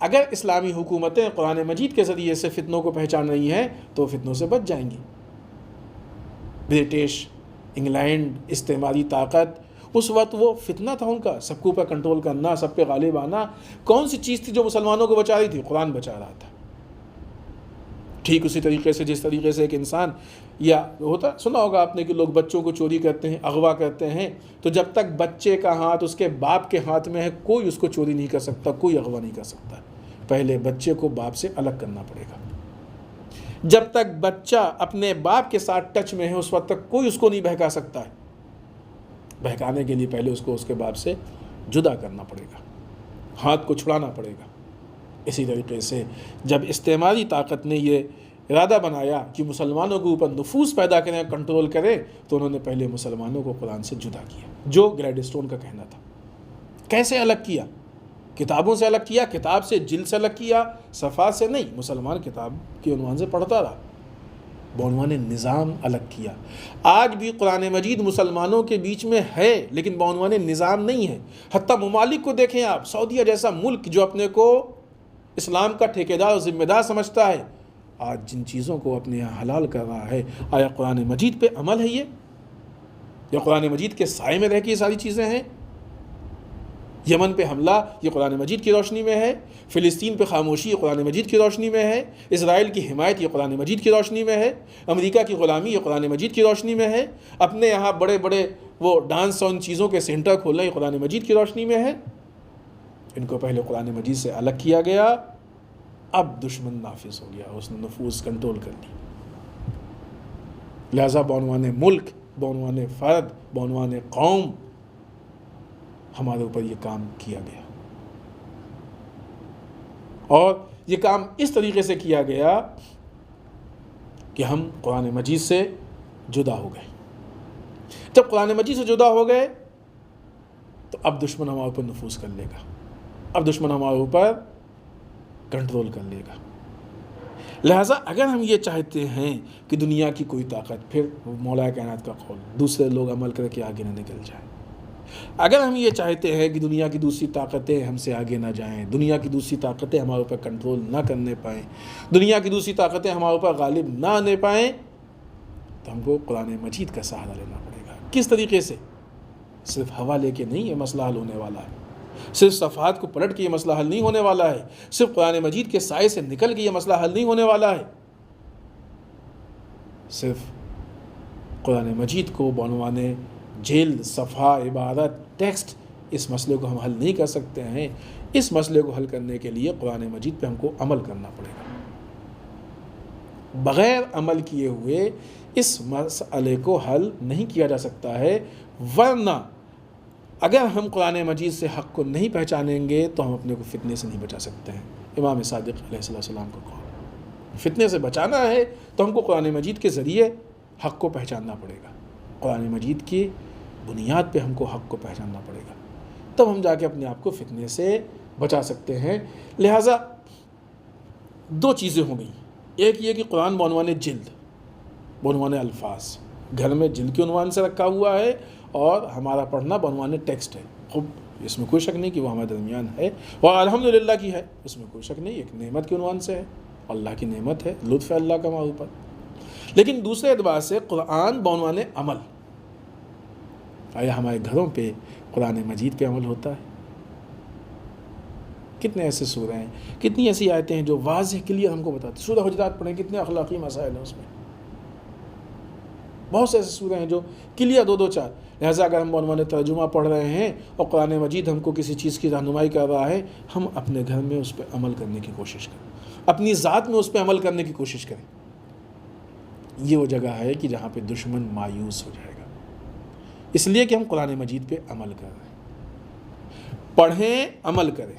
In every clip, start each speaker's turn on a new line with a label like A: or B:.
A: اگر اسلامی حکومتیں قرآن مجید کے ذریعے سے فتنوں کو پہچان رہی ہیں تو فتنوں سے بچ جائیں گی۔ برٹش، انگلینڈ، استعماری طاقت، اس وقت وہ فتنہ تھا ان کا، سب کو اوپر کنٹرول کرنا، سب پہ غالب آنا۔ کون سی چیز تھی جو مسلمانوں کو بچا رہی تھی؟ قرآن بچا رہا تھا۔ ٹھیک اسی طریقے سے جس طریقے سے ایک انسان، یا ہوتا سنا ہوگا آپ نے کہ لوگ بچوں کو چوری کرتے ہیں، اغوا کرتے ہیں، تو جب تک بچے کا ہاتھ اس کے باپ کے ہاتھ میں ہے کوئی اس کو چوری نہیں کر سکتا، کوئی اغوا نہیں کر سکتا۔ پہلے بچے کو باپ سے الگ کرنا پڑے گا۔ جب تک بچہ اپنے باپ کے ساتھ ٹچ میں ہے اس وقت تک کوئی اس کو نہیں بہکا سکتا ہے۔ بہکانے کے لیے پہلے اس کو اس کے باپ سے جدا کرنا پڑے گا، ہاتھ کو چھڑانا پڑے گا۔ اسی طریقے سے جب استعماری طاقت نے یہ ارادہ بنایا کہ مسلمانوں کے اوپر نفوذ پیدا کریں، کنٹرول کریں، تو انہوں نے پہلے مسلمانوں کو قرآن سے جدا کیا، جو گلیڈسٹون کا کہنا تھا۔ کیسے الگ کیا؟ کتابوں سے الگ کیا، کتاب سے، جلد سے الگ کیا، صفحات سے نہیں۔ مسلمان کتاب کے عنوان سے پڑھتا رہا، بعنوان نظام الگ کیا۔ آج بھی قرآن مجید مسلمانوں کے بیچ میں ہے لیکن بعنوان نظام نہیں ہے۔ حتیٰ ممالک کو دیکھیں آپ، سعودیہ جیسا ملک جو اپنے کو اسلام کا ٹھیکیدار اور ذمہ دار سمجھتا ہے، آج جن چیزوں کو اپنے یہاں حلال کر رہا ہے، آیا قرآن مجید پہ عمل ہے یہ؟ یا قرآن مجید کے سائے میں رہ کے یہ ساری چیزیں ہیں؟ یمن پہ حملہ یہ قرآن مجید کی روشنی میں ہے، فلسطین پہ خاموشی یہ قرآن مجید کی روشنی میں ہے، اسرائیل کی حمایت یہ قرآن مجید کی روشنی میں ہے، امریکہ کی غلامی یہ قرآن مجید کی روشنی میں ہے، اپنے یہاں بڑے بڑے وہ ڈانس اور ان چیزوں کے سینٹر کھولنا یہ قرآن مجید کی روشنی میں ہے۔ ان کو پہلے قرآن مجید سے الگ کیا گیا، اب دشمن نافذ ہو گیا، اس نے نفوذ کنٹرول کر لی۔ لہذا بعنوان ملک، بعنوان فرد، بعنوان قوم ہمارے اوپر یہ کام کیا گیا، اور یہ کام اس طریقے سے کیا گیا کہ ہم قرآن مجید سے جدا ہو گئے۔ جب قرآن مجید سے جدا ہو گئے تو اب دشمن ہمارے اوپر نفوذ کر لے گا، اب دشمن ہمارے اوپر کنٹرول کر لے گا۔ لہٰذا اگر ہم یہ چاہتے ہیں کہ دنیا کی کوئی طاقت، پھر مولا کائنات کا قول، دوسرے لوگ عمل کر کے آگے نہ نکل جائیں، اگر ہم یہ چاہتے ہیں کہ دنیا کی دوسری طاقتیں ہم سے آگے نہ جائیں، دنیا کی دوسری طاقتیں ہمارے اوپر کنٹرول نہ کرنے پائیں، دنیا کی دوسری طاقتیں ہمارے اوپر غالب نہ آنے پائیں، تو ہم کو قرآن مجید کا سہارا لینا پڑے گا۔ کس طریقے سے؟ صرف حوالے کے نہیں یہ مسئلہ حل ہونے والا ہے، صرف صفحات کو پلٹ کے یہ مسئلہ حل نہیں ہونے والا ہے، صرف قرآن مجید کے سائے سے نکل کے یہ مسئلہ حل نہیں ہونے والا ہے۔ صرف قرآن مجید کو بعنوان جلد، صفحہ، عبارت، ٹیکسٹ، اس مسئلے کو ہم حل نہیں کر سکتے ہیں۔ اس مسئلے کو حل کرنے کے لیے قرآن مجید پہ ہم کو عمل کرنا پڑے گا۔ بغیر عمل کیے ہوئے اس مسئلے کو حل نہیں کیا جا سکتا ہے، ورنہ اگر ہم قرآن مجید سے حق کو نہیں پہچانیں گے تو ہم اپنے کو فتنے سے نہیں بچا سکتے ہیں۔ امام صادق علیہ السلام کو قول، فتنے سے بچانا ہے تو ہم کو قرآن مجید کے ذریعے حق کو پہچاننا پڑے گا، قرآن مجید کی بنیاد پہ ہم کو حق کو پہچاننا پڑے گا، تب ہم جا کے اپنے آپ کو فتنے سے بچا سکتے ہیں۔ لہٰذا دو چیزیں ہو گئیں، ایک یہ کہ قرآن بعنوان جلد، بعنوان الفاظ، گھر میں جلد کے عنوان سے رکھا ہوا ہے، اور ہمارا پڑھنا بعنوان ٹیکسٹ ہے۔ خوب، اس میں کوئی شک نہیں کہ وہ ہمارے درمیان ہے، اور الحمدللہ کی ہے، اس میں کوئی شک نہیں، ایک نعمت کے عنوان سے ہے، اللہ کی نعمت ہے، لطف ہے اللہ کا ہمارے اوپر۔ لیکن دوسرے اعتبار سے قرآن بعنوان عمل، آیا ہمارے گھروں پہ قرآن مجید پہ عمل ہوتا ہے؟ کتنے ایسے سورہ ہیں، کتنی ایسی آیتیں ہیں جو واضح کلیئر ہم کو بتاتے ہیں۔ سورہ حجرات پڑھیں، کتنے اخلاقی مسائل ہیں اس میں، بہت سے ایسے سورہ ہیں جو کلیئر دو چار۔ لہٰذا اگر ہم بعنوان ترجمہ پڑھ رہے ہیں اور قرآن مجید ہم کو کسی چیز کی رہنمائی کر رہا ہے، ہم اپنے گھر میں اس پہ عمل کرنے کی کوشش کریں، اپنی ذات میں اس پہ عمل کرنے کی کوشش کریں۔ یہ وہ جگہ ہے کہ جہاں پہ دشمن مایوس ہو جائے گا، اس لیے کہ ہم قرآن مجید پہ عمل کر رہے ہیں۔ پڑھیں، عمل کریں،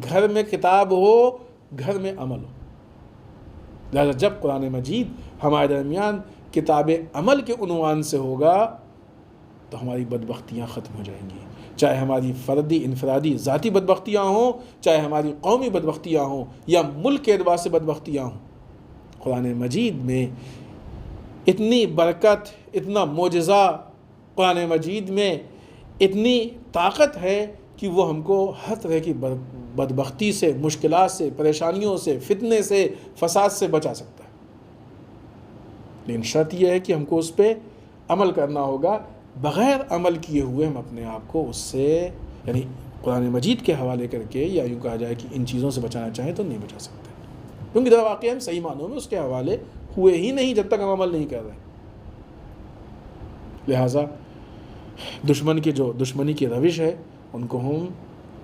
A: گھر میں کتاب ہو، گھر میں عمل ہو۔ لہٰذا جب قرآن مجید ہمارے درمیان کتاب عمل کے عنوان سے ہوگا تو ہماری بدبختیاں ختم ہو جائیں گی، چاہے ہماری فردی، انفرادی، ذاتی بدبختیاں ہوں، چاہے ہماری قومی بدبختیاں ہوں، یا ملک کے اعتبار سے بدبختیاں ہوں۔ قرآن مجید میں اتنی برکت، اتنا معجزہ، قرآن مجید میں اتنی طاقت ہے کہ وہ ہم کو ہر طرح کی بدبختی سے، مشکلات سے، پریشانیوں سے، فتنے سے، فساد سے بچا سکتا ہے، لیکن شرط یہ ہے کہ ہم کو اس پہ عمل کرنا ہوگا۔ بغیر عمل کیے ہوئے ہم اپنے آپ کو اس سے، یعنی قرآن مجید کے حوالے کر کے یا یوں کہا جائے کہ ان چیزوں سے بچانا چاہیں تو نہیں بچا سکتے، کیونکہ در واقع ہم صحیح معنوں میں اس کے حوالے ہوئے ہی نہیں جب تک ہم عمل نہیں کر رہے۔ لہٰذا دشمن کی جو دشمنی کی روش ہے ان کو ہم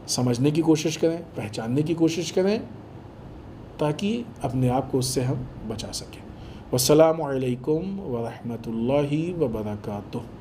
A: سمجھنے کی کوشش کریں، پہچاننے کی کوشش کریں، تاکہ اپنے آپ کو اس سے ہم بچا سکیں۔ والسلام علیکم ورحمۃ اللہ وبرکاتہ۔